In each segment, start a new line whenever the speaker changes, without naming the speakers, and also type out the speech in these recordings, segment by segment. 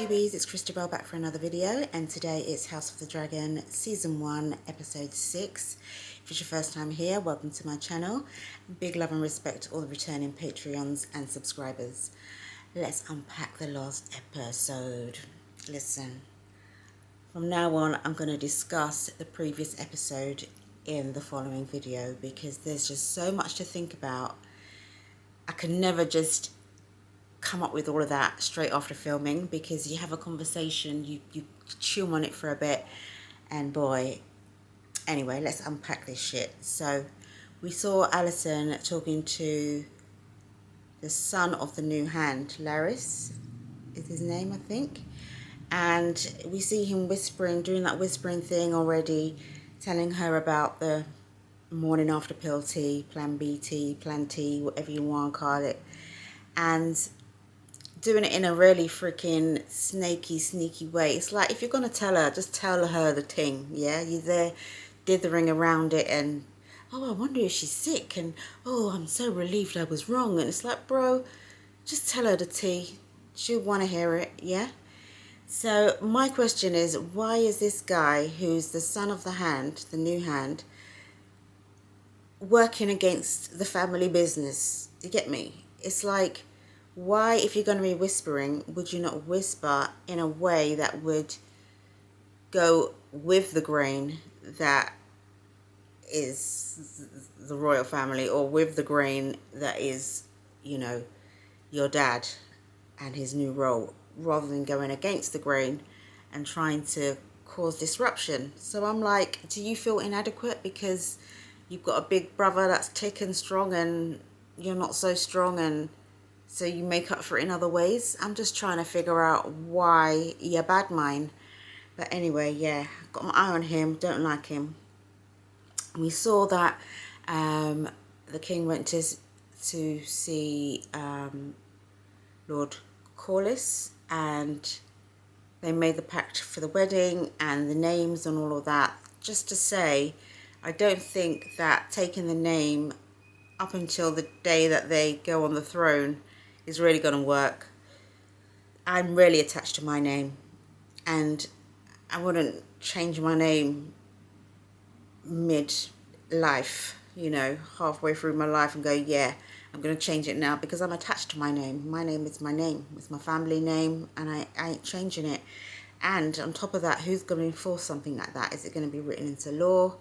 babies, it's Christabel back for another video, and today it's House of the Dragon Season 1 Episode 6. If it's your first time here, welcome to my channel. Big love and respect to all the returning Patreons and subscribers. Let's unpack the last episode. Listen, from now on I'm going to discuss the previous episode in the following video because there's just so much to think about. I can never just come up with all of that straight after filming because you have a conversation, you chew on it for a bit, and boy, anyway, let's unpack this shit. So we saw Alison talking to the son of the new hand, Laris is his name, I think, and we see him whispering, doing that whispering thing already, telling her about the morning after pill tea, plan B tea, plan T, whatever you want to call it, and doing it in a really freaking snaky, sneaky way. It's like, if you're going to tell her, just tell her the thing, yeah? You're there dithering around it and, oh, I wonder if she's sick, and, oh, I'm so relieved I was wrong. And it's like, bro, just tell her the tea. She'll want to hear it, yeah? So my question is, why is this guy, who's the son of the hand, the new hand, working against the family business? You get me? It's like, why, if you're going to be whispering, would you not whisper in a way that would go with the grain that is the royal family, or with the grain that is, you know, your dad and his new role, rather than going against the grain and trying to cause disruption? So I'm like, do you feel inadequate because you've got a big brother that's thick and strong and you're not so strong, and so you make up for it in other ways? I'm just trying to figure out why you're bad mind. But anyway, yeah, got my eye on him, don't like him. We saw that the king went to see Lord Corlys, and they made the pact for the wedding and the names and all of that. Just to say, I don't think that taking the name up until the day that they go on the throne is really going to work. I'm really attached to my name, and I wouldn't change my name mid-life, you know, halfway through my life and go, yeah, I'm going to change it now, because I'm attached to my name. My name is my name. It's my family name, and I ain't changing it. And on top of that, who's going to enforce something like that? Is it going to be written into law?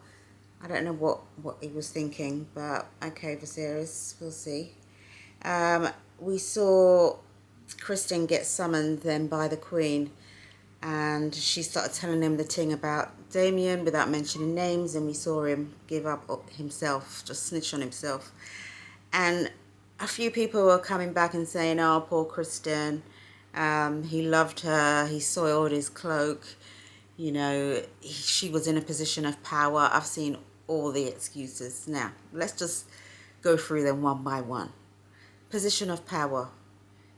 I don't know what he was thinking, but okay, Viserys, we'll see. We saw Kristen get summoned then by the Queen, and she started telling him the thing about Damien without mentioning names, and we saw him give up himself, just snitch on himself. And a few people were coming back and saying, oh, poor Kristen, he loved her, he soiled his cloak, you know, she was in a position of power. I've seen all the excuses. Now, let's just go through them one by one. Position of power.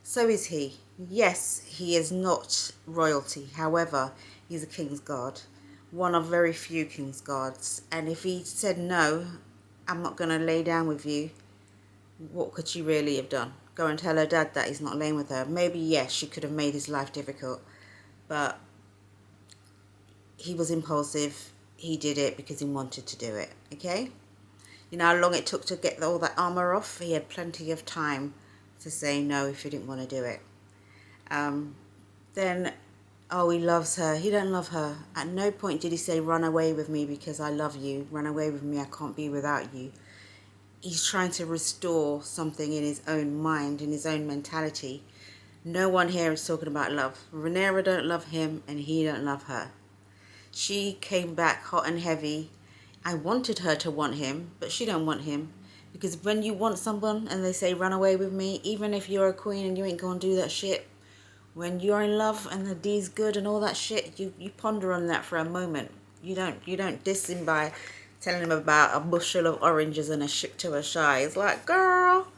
So is he. Yes, he is not royalty. However, he's a king's guard. One of very few king's guards. And if he said, no, I'm not going to lay down with you, what could she really have done? Go and tell her dad that he's not laying with her. Maybe, yes, she could have made his life difficult. But he was impulsive. He did it because he wanted to do it, okay? You know how long it took to get all that armor off? He had plenty of time to say no if he didn't want to do it. Then, oh, he loves her. He don't love her. At no point did he say, run away with me because I love you. Run away with me, I can't be without you. He's trying to restore something in his own mind, in his own mentality. No one here is talking about love. Rhaenyra don't love him, and he don't love her. She came back hot and heavy. I wanted her to want him, but she don't want him. Because when you want someone and they say, run away with me, even if you're a queen and you ain't gonna do that shit, when you're in love and the D's good and all that shit, you ponder on that for a moment. You don't diss him by telling him about a bushel of oranges and a ship to a shy. It's like, girl,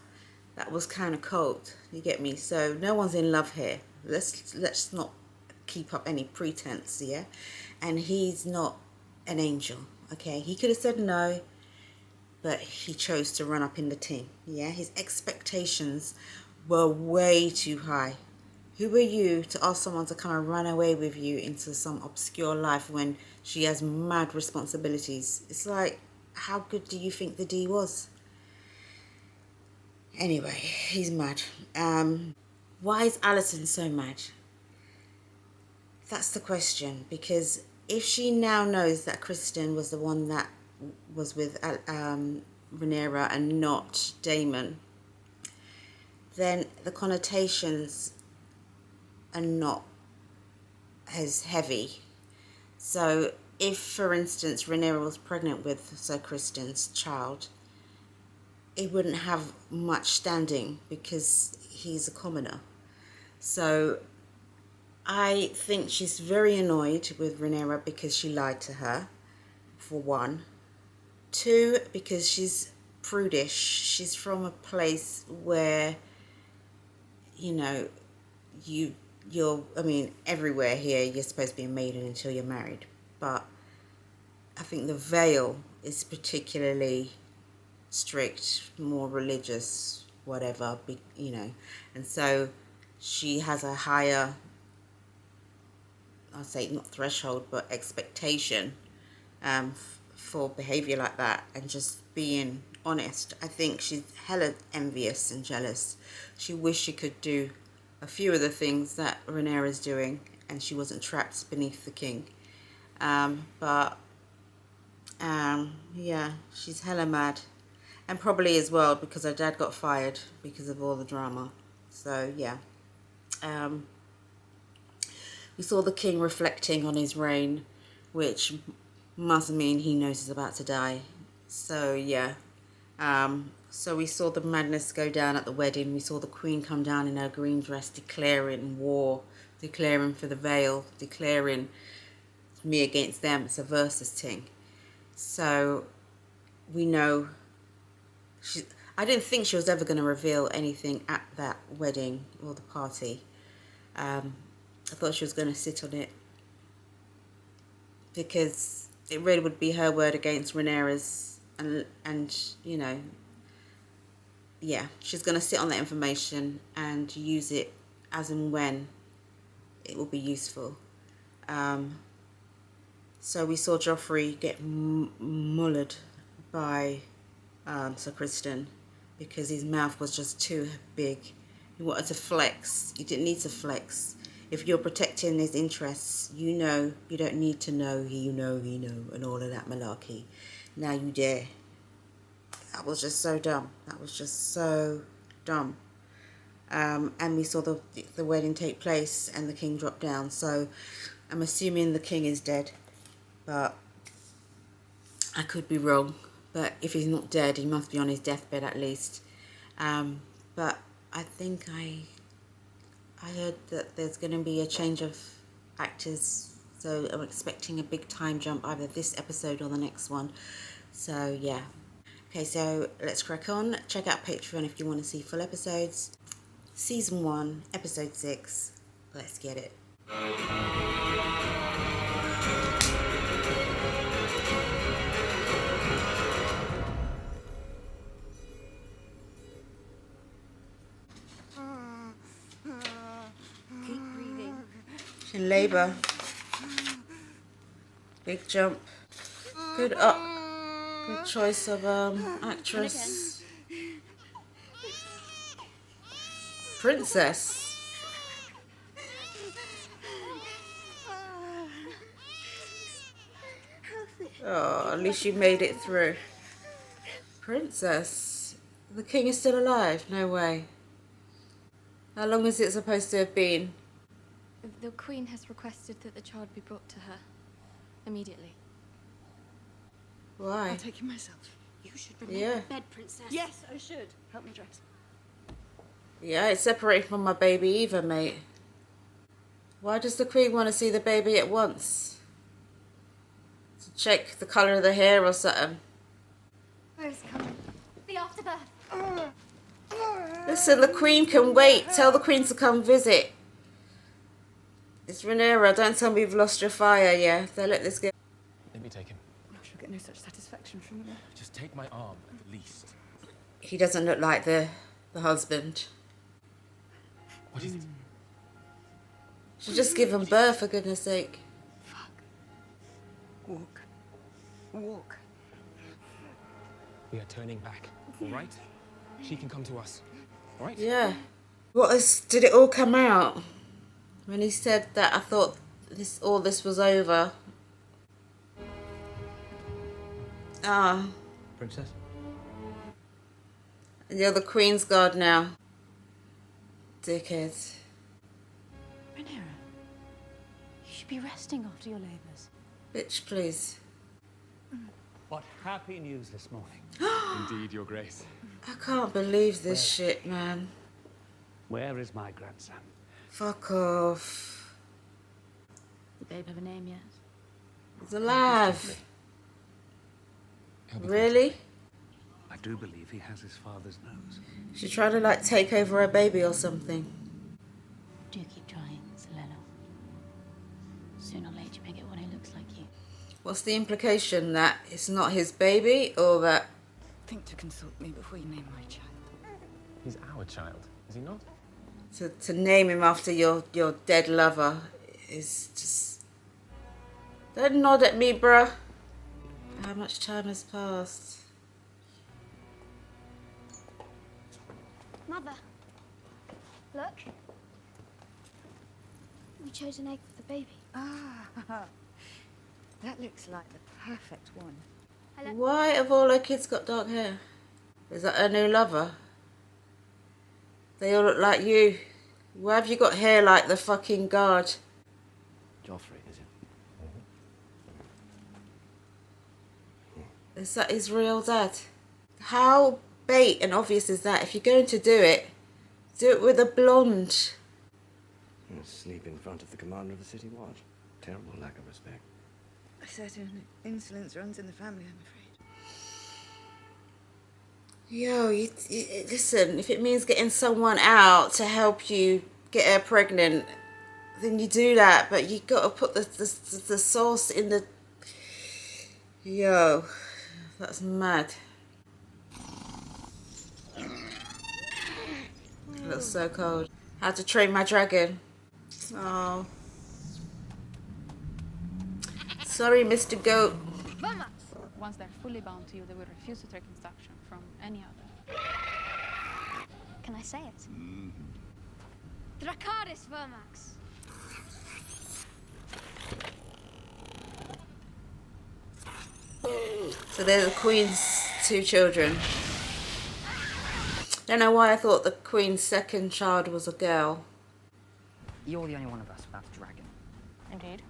that was kind of cold. You get me? So no one's in love here. Let's not keep up any pretense, yeah? And he's not an angel, okay? He could have said no, but he chose to run up in the team, yeah? His expectations were way too high. Who are you to ask someone to come and run away with you into some obscure life when she has mad responsibilities? It's like, how good do you think the D was? Anyway, he's mad. Why is Alison so mad? That's the question, because if she now knows that Kristen was the one that was with Rhaenyra and not Damon, then the connotations are not as heavy. So if, for instance, Rhaenyra was pregnant with Sir Kristen's child, it wouldn't have much standing because he's a commoner. So I think she's very annoyed with Rhaenyra because she lied to her, for one. Two, because she's prudish. She's from a place where, you know, everywhere here you're supposed to be a maiden until you're married. But I think the veil is particularly strict, more religious, whatever, And so she has a higher, I'll say not threshold, but expectation for behaviour like that, and just being honest. I think she's hella envious and jealous. She wished she could do a few of the things that Rhaenyra's doing and she wasn't trapped beneath the king. Yeah, she's hella mad. And probably as well because her dad got fired because of all the drama. So, yeah. We saw the king reflecting on his reign, which must mean he knows he's about to die. So, yeah. So we saw the madness go down at the wedding. We saw the queen come down in her green dress declaring war, declaring for the veil, declaring me against them. It's a versus thing. So we know I didn't think she was ever going to reveal anything at that wedding or the party. I thought she was going to sit on it because it really would be her word against Rhaenyra's, and yeah, she's going to sit on that information and use it as and when it will be useful. So we saw Joffrey get mullered by Sir Kristen because his mouth was just too big. He wanted to flex. He didn't need to flex. If you're protecting his interests, you don't need to know he know, and all of that malarkey. Now you dare. That was just so dumb. That was just so dumb. And we saw the wedding take place and the king drop down. So I'm assuming the king is dead, but I could be wrong. But if he's not dead, he must be on his deathbed at least. But I think I heard that there's going to be a change of actors. So I'm expecting a big time jump either this episode or the next one. So yeah. Okay, so let's crack on. Check out Patreon if you want to see full episodes. Season 1, Episode 6. Let's get it.
Keep breathing.
In labour. Big jump. Good up. Good choice of actress. Princess. Oh, at least you made it through. Princess. The king is still alive? No way. How long is it supposed to have been?
The Queen has requested that the child be brought to her immediately.
Why?
I'll take him myself.
You should remain in bed, Princess.
Yes, I should. Help me dress.
Yeah, it's separated from my baby either, mate. Why does the Queen want to see the baby at once? To check the colour of the hair or something?
Where's coming? The afterbirth.
Listen, the Queen can wait. Tell the Queen to come visit. It's Rhaenyra. Don't tell me you've lost your fire, yeah? Don't let this go.
Let me take him.
I shall get no such satisfaction from him.
Just take my arm at the least.
He doesn't look like the husband.
What is it?
She's just given birth, for goodness sake.
Fuck. Walk. Walk.
We are turning back, all right? She can come to us, all right?
Yeah. Did it all come out? When he said that, I thought all this was over. Ah.
Princess?
And you're the Queen's Guard now. Dickhead.
Rhaenyra, you should be resting after your labours.
Bitch, please.
What happy news this morning.
Indeed, Your Grace.
I can't believe this shit, man.
Where is my grandson?
Fuck off.
Did Babe have a name yet?
He's alive.
He'll be
Really?
I do believe he has his father's nose.
She's trying to like take over her baby or something.
Do keep trying, Selena. Sooner or later you may get one who looks like you.
What's the implication? That it's not his baby, or that...
Think to consult me before you name my child.
He's our child, is he not?
To name him after your dead lover is just... Don't nod at me, bruh. How much time has passed?
Mother, look. We chose an egg for the baby.
Ah, that looks like the perfect one.
Why have all her kids got dark hair? Is that her new lover? They all look like you. Why have you got hair like the fucking guard?
Joffrey, is it?
Is that his real dad? How bait and obvious is that? If you're going to do it with a blonde.
Sleep in front of the commander of the city watch. Terrible lack of respect.
A certain insolence runs in the family, I'm afraid.
Yo, listen, if it means getting someone out to help you get her pregnant, then you do that, but you got to put the sauce in the... Yo, that's mad. It looks so cold. How to Train My Dragon. Oh. Sorry, Mr. Goat.
Once they're fully bound to you, they will refuse to take instruction from any other.
Can I say it? Dracarys Vermax.
So they're the Queen's two children. Don't know why I thought the Queen's second child was a girl.
You're the only one of us without a dragon.
Indeed.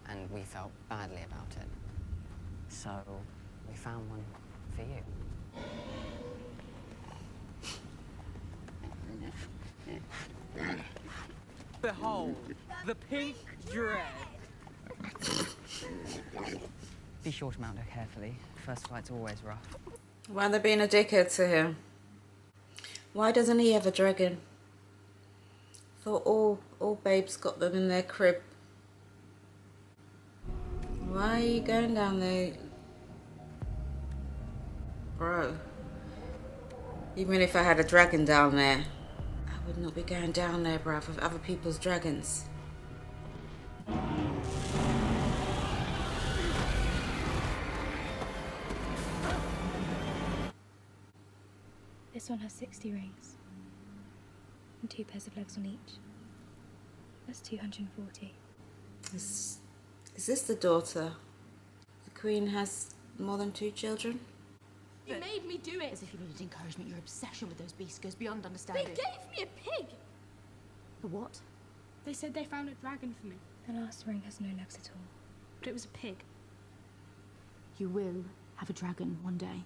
And we felt badly about it. So we found one for you.
Behold, the pink dress.
Be sure to mount her carefully. First flight's always rough.
Why are they being a dickhead to him? Why doesn't he have a dragon? Thought all babes got them in their crib. Why are you going down there? Bro. Even if I had a dragon down there, I would not be going down there, bruv, with other people's dragons.
This one has 60 rings. And 2 pairs of legs on each. That's 240.
Is this the daughter? The Queen has more than 2 children?
You made me do it!
As if you needed encouragement, your obsession with those beasts goes beyond understanding.
They gave me a pig!
A what?
They said they found a dragon for me.
The last ring has no legs at all.
But it was a pig.
You will have a dragon one day.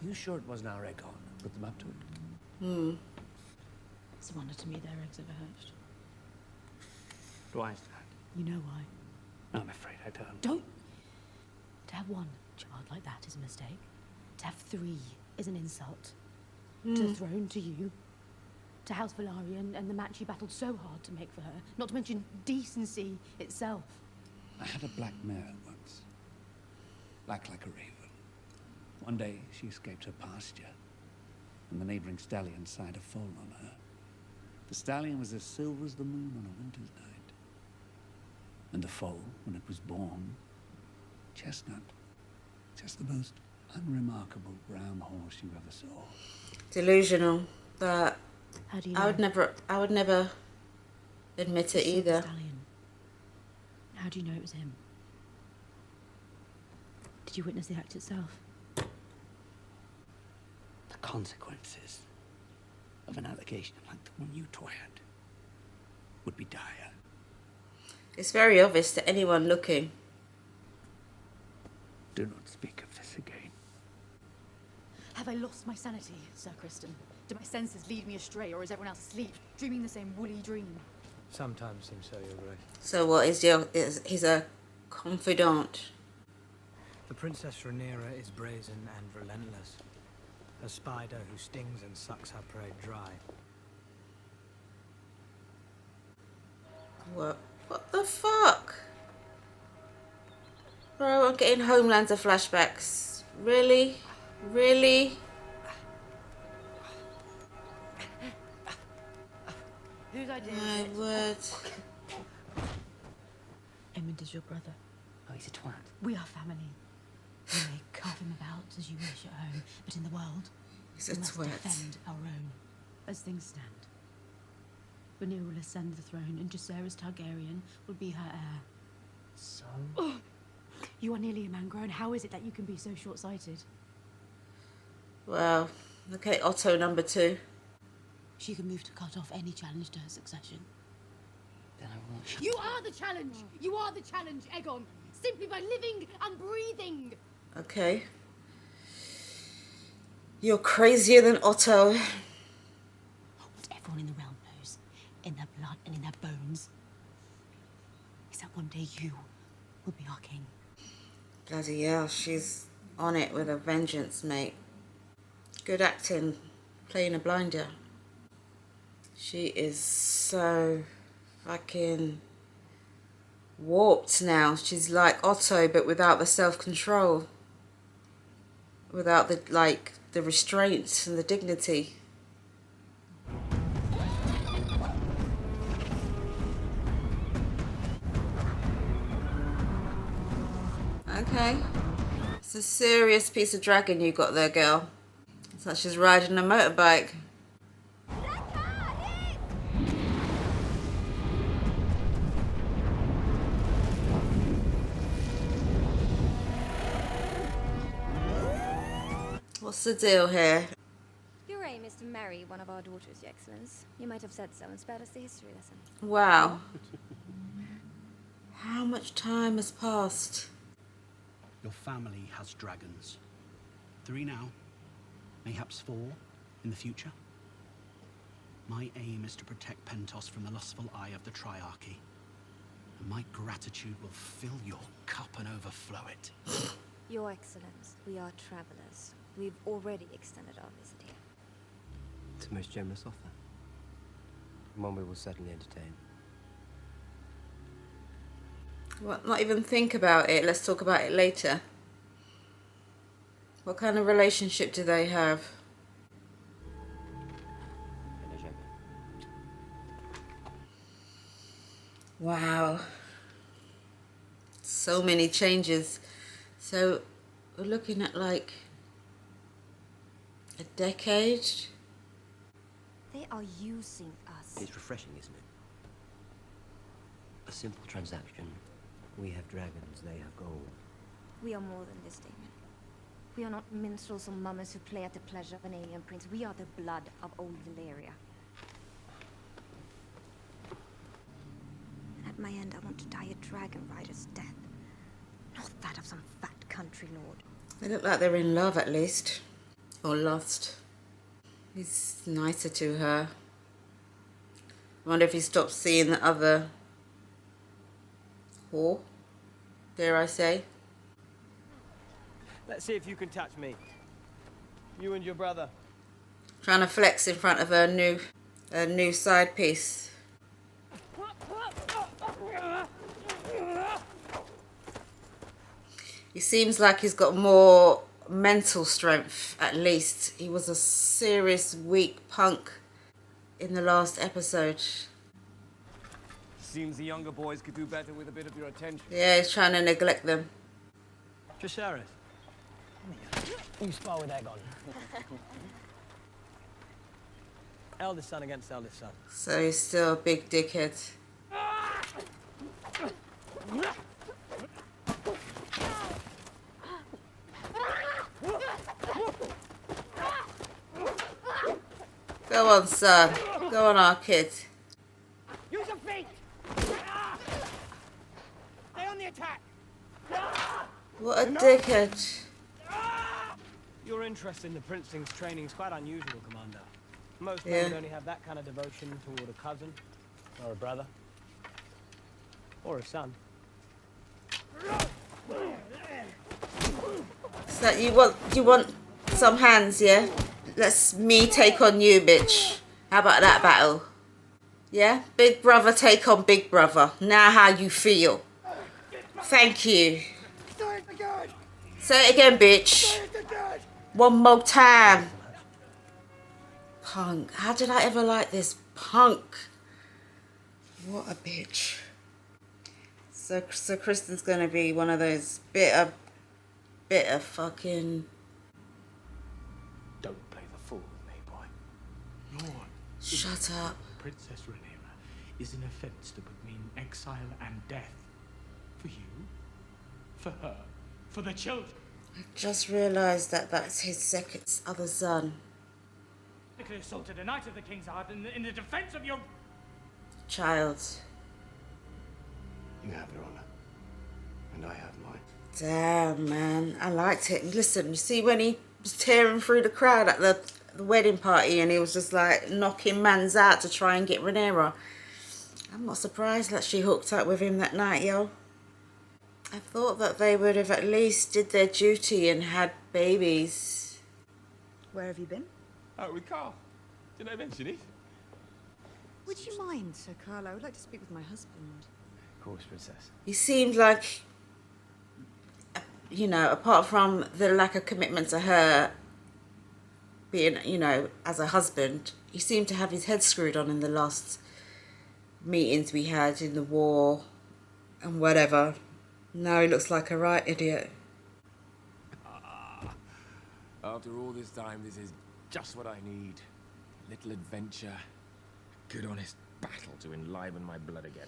You sure it wasn't our egg on? Put them up to it.
It's a wonder to me their eggs ever hatched.
Why is that?
You know why.
I'm afraid I don't.
Don't! To have one child like that is a mistake. To have 3 is an insult. To the throne, to you. To House Velaryon and the match you battled so hard to make for her. Not to mention decency itself.
I had a black mare once. Black like a raven. One day she escaped her pasture, and the neighboring stallion sired a foal on her. The stallion was as silver as the moon on a winter's night. And the foal, when it was born, chestnut. Just the most unremarkable brown horse you ever saw.
Delusional. But
How do you know?
I would never admit it
You saw the
either.
stallion. How do you know it was him? Did you witness the act itself?
The consequences of an allegation like the one you twat would be dire.
It's very obvious to anyone looking.
Do not speak of this again.
Have I lost my sanity, Sir Kristen? Do my senses lead me astray, or is everyone else asleep, dreaming the same woolly dream?
Sometimes seems so, Your Grace.
So what he's a confidant.
The Princess Rhaenyra is brazen and relentless. A spider who stings and sucks her prey dry.
What the fuck? Bro, I'm getting Homelander flashbacks. Really? Really?
Whose idea
My
is it?
word.
Edmund is your brother.
Oh, he's a twat.
We are family. You may carve him about as you wish at home, but in the world,
He's a
we must
twat.
defend our own. As things stand, Rhaenyra will ascend the throne, and Jacaerys Targaryen will be her heir.
So?
You are nearly a man grown. How is it that you can be so short-sighted?
Wow. Okay, Otto number 2.
She can move to cut off any challenge to her succession.
Then I won't.
You are the challenge! You are the challenge, Aegon! Simply by living and breathing!
Okay. You're crazier than Otto.
What everyone in the realm knows, in their blood and in their bones, is that one day you will be our king.
Bloody hell, she's on it with a vengeance, mate. Good acting, playing a blinder. She is so fucking warped now. She's like Otto, but without the self-control. Without the restraints and the dignity. Okay. It's a serious piece of dragon you got there, girl. It's like she's riding a motorbike. What's the deal here?
Your aim is to marry one of our daughters, Your Excellence. You might have said so and spared us the history lesson.
Wow. How much time has passed?
Your family has dragons. 3 now, mayhaps 4 in the future. My aim is to protect Pentos from the lustful eye of the Triarchy. And my gratitude will fill your cup and overflow it.
Your Excellence, we are travelers. We've already extended our visit here.
It's a most generous offer. One we will certainly entertain.
Well, not even think about it. Let's talk about it later. What kind of relationship do they have? Wow. So many changes. So we're looking at like a decade.
They are using us.
It's refreshing, isn't it? A simple transaction. We have dragons, they have gold.
We are more than this, Damon. We are not minstrels or mummers who play at the pleasure of an alien prince. We are the blood of old Valyria. And at my end, I want to die a dragon rider's death. Not that of some fat country lord.
They look like they're in love at least. Or lost. He's nicer to her. I wonder if he stopped seeing the other whore, dare I say.
Let's see if you can touch me. You and your brother.
Trying to flex in front of her new side piece. He seems like he's got more mental strength, at least. He was a serious weak punk in the last episode.
Seems the younger boys could do better with a bit of your attention.
Yeah, he's trying to neglect them.
Tricerys, you spar with egg on. Eldest son against eldest son.
So he's still a big dickhead. Go on, son. Go on, our kid.
Use your feet! Stay on the attack!
What a dickhead.
Your interest in the princeling's training is quite unusual, Commander. Most
Yeah.
men would only have that kind of devotion toward a cousin, or a brother, or a son.
So you want some hands, yeah? Let's me take on you, bitch. How about that battle? Yeah? Big brother take on big brother. Now how you feel? Thank you. Say it again, bitch. One more time. Punk. How did I ever like this punk? What a bitch. So Kristen's gonna be one of those bitter fucking.
Don't play the fool with me, boy. Your
Shut up.
Princess Rhaenyra is an offense that would mean exile and death. For you, for her, for the children.
I just realised that that's his other son.
Technically assaulted a knight of the King's Guard in the defense of your...
Child.
You have your honor, and I have mine.
Damn, man. I liked it. And listen, you see when he was tearing through the crowd at the wedding party and he was just like knocking mans out to try and get Rhaenyra. I'm not surprised that she hooked up with him that night, yo. I thought that they would have at least did their duty and had babies.
Where have you been?
Out with Carl. Did I mention it?
Would you mind, Sir Carl? I would like to speak with my husband.
Of course, Princess.
He seemed like, you know, apart from the lack of commitment to her being, you know, as a husband, he seemed to have his head screwed on in the last meetings we had in the war and whatever. Now he looks like a right idiot.
After all this time, this is just what I need. A little adventure. A good honest battle to enliven my blood again.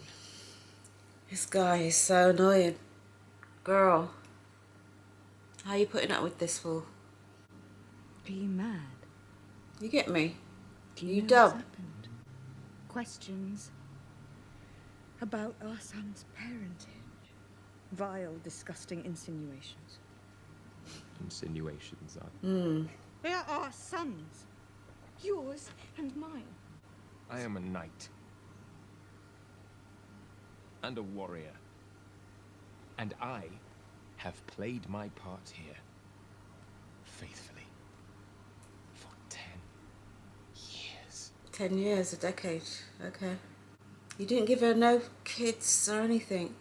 This guy is so annoying. Girl, how are you putting up with this for?
Are you mad?
You get me?
Do
you
know
dumb?
what's happened? Questions about our son's parentage. Vile, disgusting insinuations.
Insinuations are...
They are our sons. Yours and mine.
I am a knight. And a warrior. And I have played my part here. Faithfully. For 10 years.
10 years, a decade. Okay. You didn't give her no kids or anything.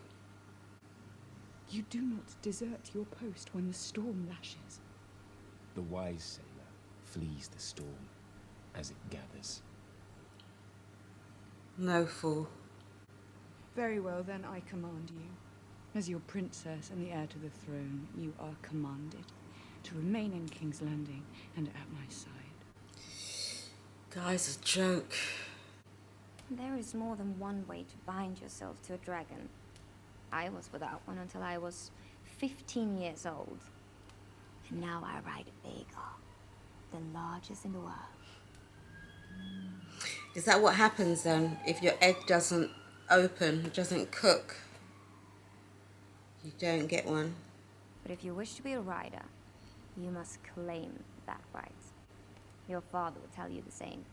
You do not desert your post when the storm lashes.
The wise sailor flees the storm as it gathers.
No fool.
Very well, then I command you. As your princess and the heir to the throne, you are commanded to remain in King's Landing and at my side.
Guy's a joke.
There is more than one way to bind yourself to a dragon. I was without one until I was 15 years old. And now I ride a Vhagar, the largest in the world.
Is that what happens then if your egg doesn't open, doesn't cook? You don't get one.
But if you wish to be a rider, you must claim that right. Your father will tell you the same.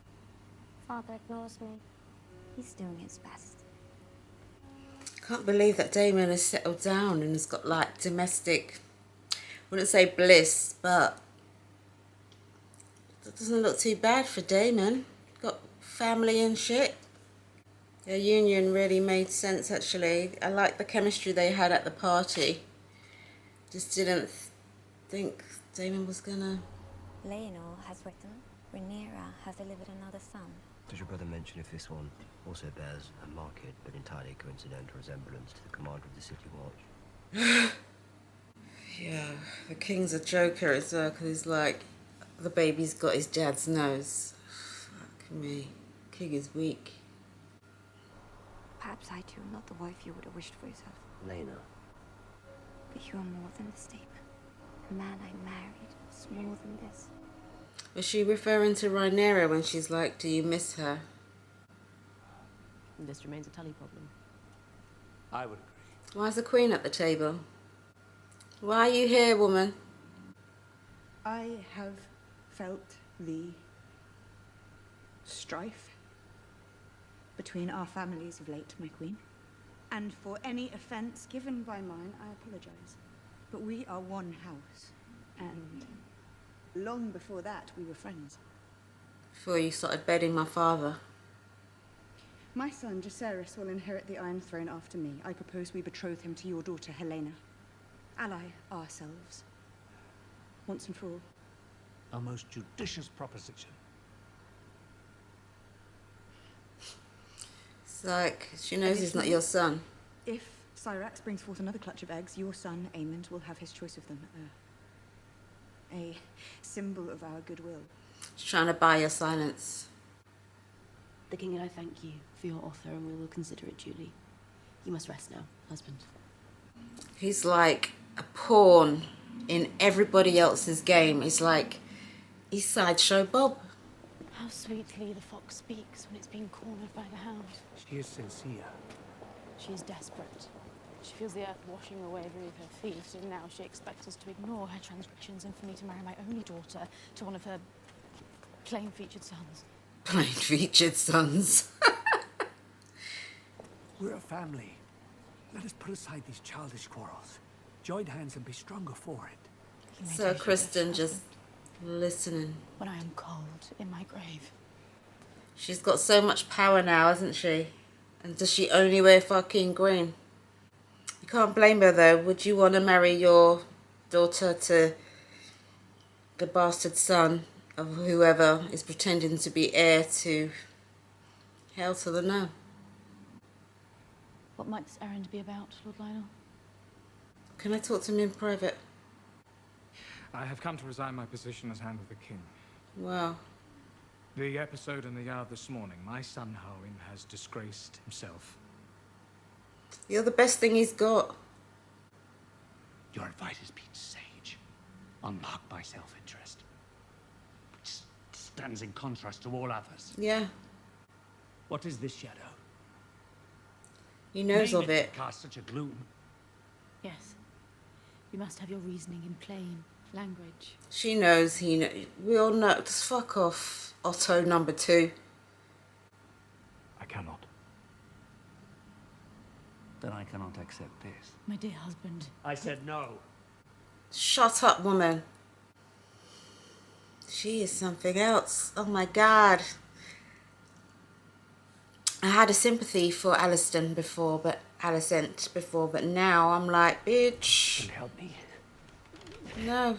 Father ignores me. He's doing his best.
Can't believe that Damon has settled down and has got like domestic, I wouldn't say bliss, but that doesn't look too bad for Damon. Got family and shit. Their union really made sense actually. I like the chemistry they had at the party. Just didn't think Damon was gonna...
Leonor has written, Rhaenyra has delivered another son.
Does your brother mention if this one also bears a marked but entirely coincidental resemblance to the commander of the City Watch?
Yeah, the king's a joker as well, because he's like, the baby's got his dad's nose. Fuck me. King is weak.
Perhaps I too am not the wife you would have wished for yourself.
Lena.
But you are more than a statement. The man I married was more than this.
Was she referring to Rhaenyra when she's like, do you miss her?
This remains a Tully problem.
I would agree.
Why's the queen at the table? Why are you here, woman?
I have felt the strife between our families of late, my queen. And for any offence given by mine, I apologise. But we are one house, and long before that, we were friends.
Before you started bedding my father.
My son, Jacaerys, will inherit the Iron Throne after me. I propose we betroth him to your daughter, Helena. Ally ourselves, once and for all.
A most judicious proposition.
It's like, she knows he's not your son.
If Syrax brings forth another clutch of eggs, your son, Aemond, will have his choice of them. A symbol of our goodwill.
She's trying to buy your silence.
The king and I thank you for your offer, and we will consider it duly. You must rest now, husband.
He's like a pawn in everybody else's game. He's like, he's Sideshow Bob.
How sweetly the fox speaks when it's being cornered by the hound.
She is sincere.
She is desperate. She feels the earth washing away beneath her feet, and now she expects us to ignore her transgressions and for me to marry my only daughter to one of her plain-featured sons.
Plain-featured sons.
We're a family. Let us put aside these childish quarrels. Join hands and be stronger for it.
Sir Kristen just listening.
When I am cold in my grave.
She's got so much power now, hasn't she? And does she only wear fucking green? You can't blame her though. Would you want to marry your daughter to the bastard son of whoever is pretending to be heir to hell to the no?
What might this errand be about, Lord Lionel?
Can I talk to him in private?
I have come to resign my position as Hand of the King.
Wow.
The episode in the yard this morning, my son Harwin has disgraced himself.
You're the best thing he's got.
Your advice has been sage, unmarked by self-interest, which stands in contrast to all others.
Yeah.
What is this shadow?
He knows
Name
of it.
Cast such a gloom.
Yes. You must have your reasoning in plain language.
She knows, he knows. We all know. Just fuck off, Otto number 2.
I cannot. Then I cannot accept this.
My dear husband.
I said no.
Shut up, woman. She is something else. Oh my god. I had a sympathy for Alicent before, but now I'm like, bitch.
Can you help me?
No.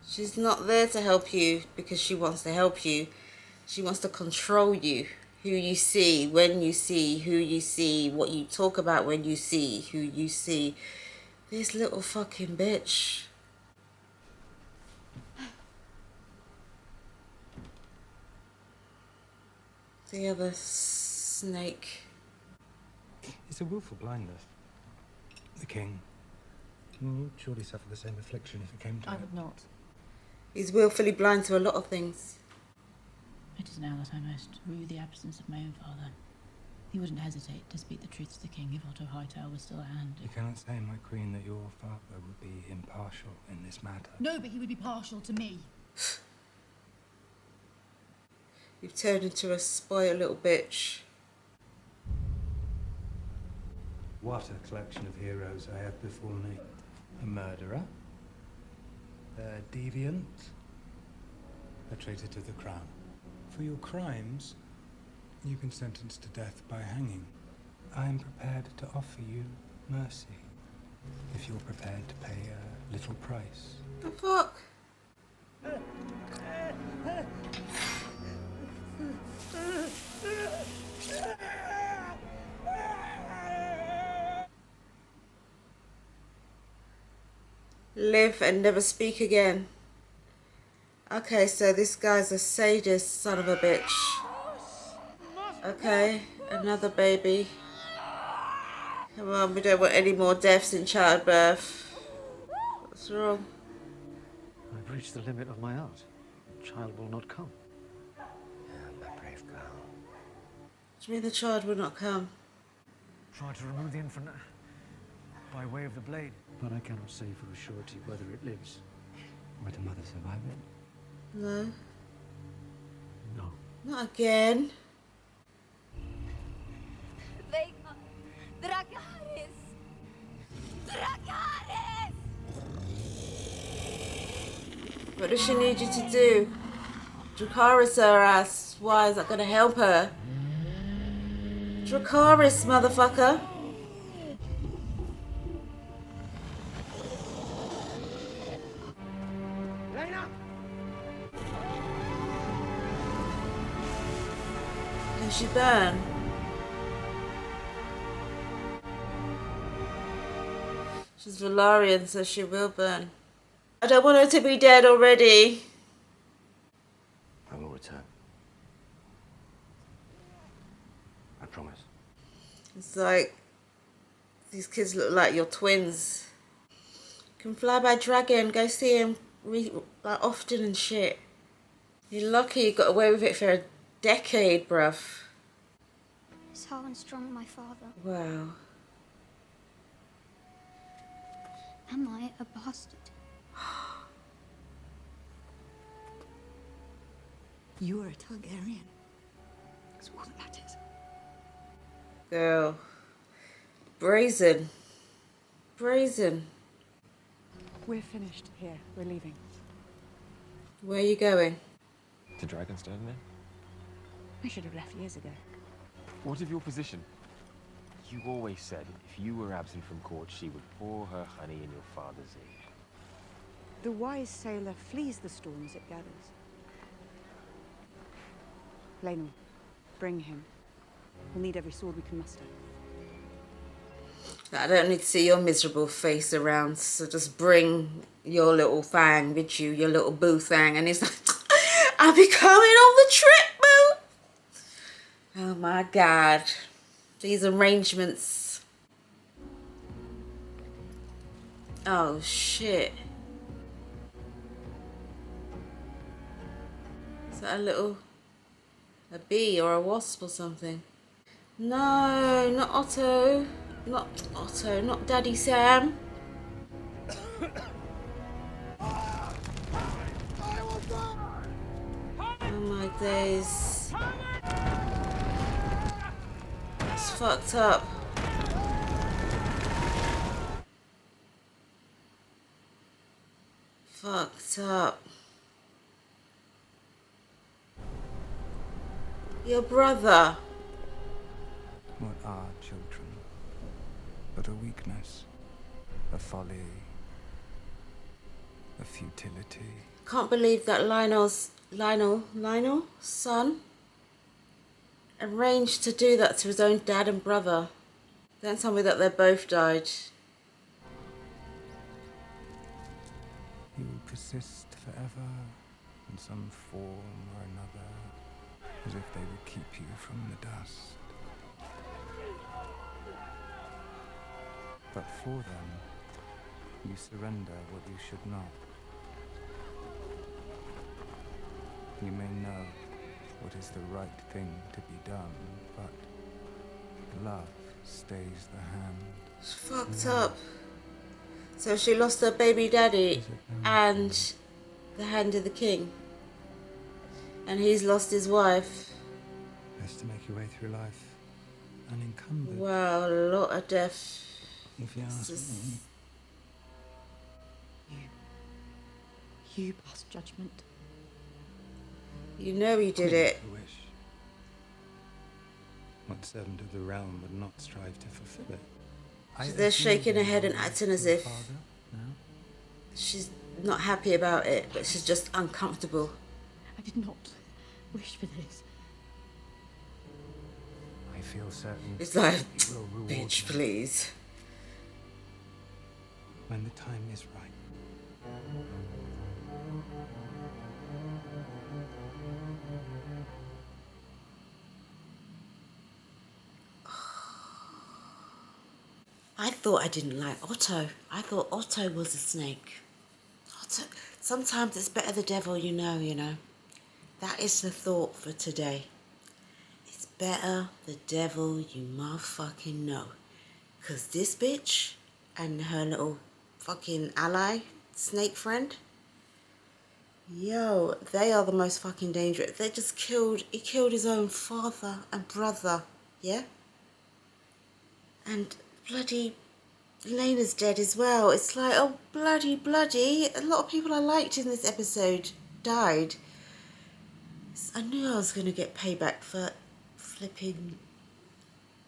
She's not there to help you because she wants to help you. She wants to control you. Who you see, when you see, who you see, what you talk about when you see, who you see. This little fucking bitch. The other snake.
It's a willful blindness. The king would surely suffer the same affliction if it came to
I
it.
would not.
He's willfully blind to a lot of things.
It is now that I most rue the absence of my own father. He wouldn't hesitate to speak the truth to the king if Otto Hightower was still at hand.
You cannot say, my queen, that your father would be impartial in this matter.
No, but he would be partial to me.
You've turned into a spoiled little bitch.
What a collection of heroes I have before me. A murderer, a deviant, a traitor to the crown.
For your crimes, you've been sentenced to death by hanging. I am prepared to offer you mercy, if you're prepared to pay a little price.
The fuck? Live and never speak again. Okay, so this guy's a sadist son of a bitch. Okay, another baby. Come on, we don't want any more deaths in childbirth. What's wrong?
I've reached the limit of my art. The child will not come.
My brave girl.
Do you mean the child will not come?
Try to remove the infant by way of the blade, but I cannot say for a surety whether it lives.
Will the mother survive it?
No.
No.
Not again.
Vega! Dracarys! Dracarys!
What does she need you to do? Dracarys her ass. Why is that gonna help her? Dracarys, motherfucker.
Lena!
Can she burn? She's Valarian, so she will burn. I don't want her to be dead already.
I will return. I promise.
It's like these kids look like your twins. Can fly by dragon. Go see him like often and shit. You're lucky you got away with it for a decade, bruv.
Is how unstrung my father.
Wow.
Am I a bastard?
You are a Targaryen. That's all that matters.
Girl. Brazen. Brazen.
We're finished here. We're leaving.
Where are you going?
To Dragonstone, then?
I should have left years ago.
What of your position? You always said if you were absent from court, she would pour her honey in your father's ear.
The wise sailor flees the storms it gathers. Laenor, bring him. We'll need every sword we can muster.
I don't need to see your miserable face around, so just bring your little thang with you, your little boo thang. And he's like, I'll be coming on the trip, boo. Oh my God. These arrangements. Oh shit. Is that a bee or a wasp or something? No, not Otto. Not Otto, not Daddy Sam. Oh my days. It's fucked up. Fucked up. Your brother.
What are children? But a weakness, a folly, a futility.
Can't believe that Lionel's son arranged to do that to his own dad and brother. Don't tell me that they both died.
You will persist forever in some form or another, as if they would keep you from the dust. But for them, you surrender what you should not. You may know what is the right thing to be done, but love stays the hand.
It's fucked up. So she lost her baby daddy and the hand of the king. And he's lost his wife.
Best to make your way through life unencumbered.
Wow, a lot of death.
If you ask me.
You passed judgment.
You know he did it.
I wish. What servant of the realm would not strive to fulfill it?
She's there shaking her head and acting as if she's not happy about it, but she's just uncomfortable.
I did not wish for this.
I feel certain
It's like,
it will reward
bitch,
me
please.
when the time is right.
I thought I didn't like Otto. I thought Otto was a snake. Otto. Sometimes it's better the devil you know. That is the thought for today. It's better the devil you motherfucking know. Because this bitch and her little fucking ally, snake friend, yo, they are the most fucking dangerous. They just he killed his own father and brother, yeah? And bloody Lena's dead as well. It's like, oh, bloody. A lot of people I liked in this episode died. I knew I was going to get payback for flipping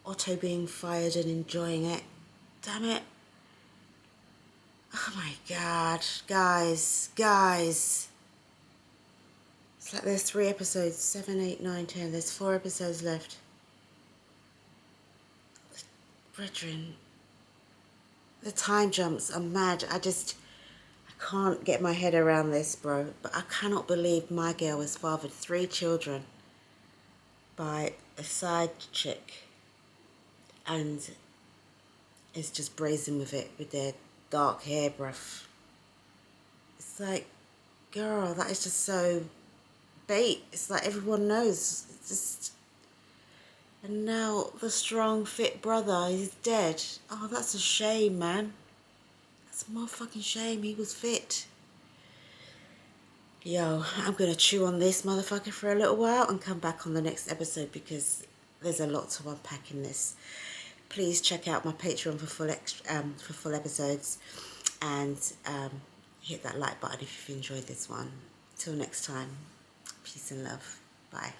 Otto being fired and enjoying it. Damn it. Oh my God. Guys. It's like there's 3 episodes. 7, 8, 9, 10. There's 4 episodes left. Brethren. The time jumps are mad. I can't get my head around this, bro. But I cannot believe my girl has fathered 3 children by a side chick. And is just brazen with it, with their dark hair, bruv. It's like, girl, that is just so bait. It's like everyone knows. It's just... And now the strong, fit brother is dead. Oh, that's a shame, man. That's a motherfucking shame. He was fit. Yo, I'm going to chew on this motherfucker for a little while and come back on the next episode because there's a lot to unpack in this. Please check out my Patreon for full episodes and hit that like button if you've enjoyed this one. Till next time, peace and love. Bye.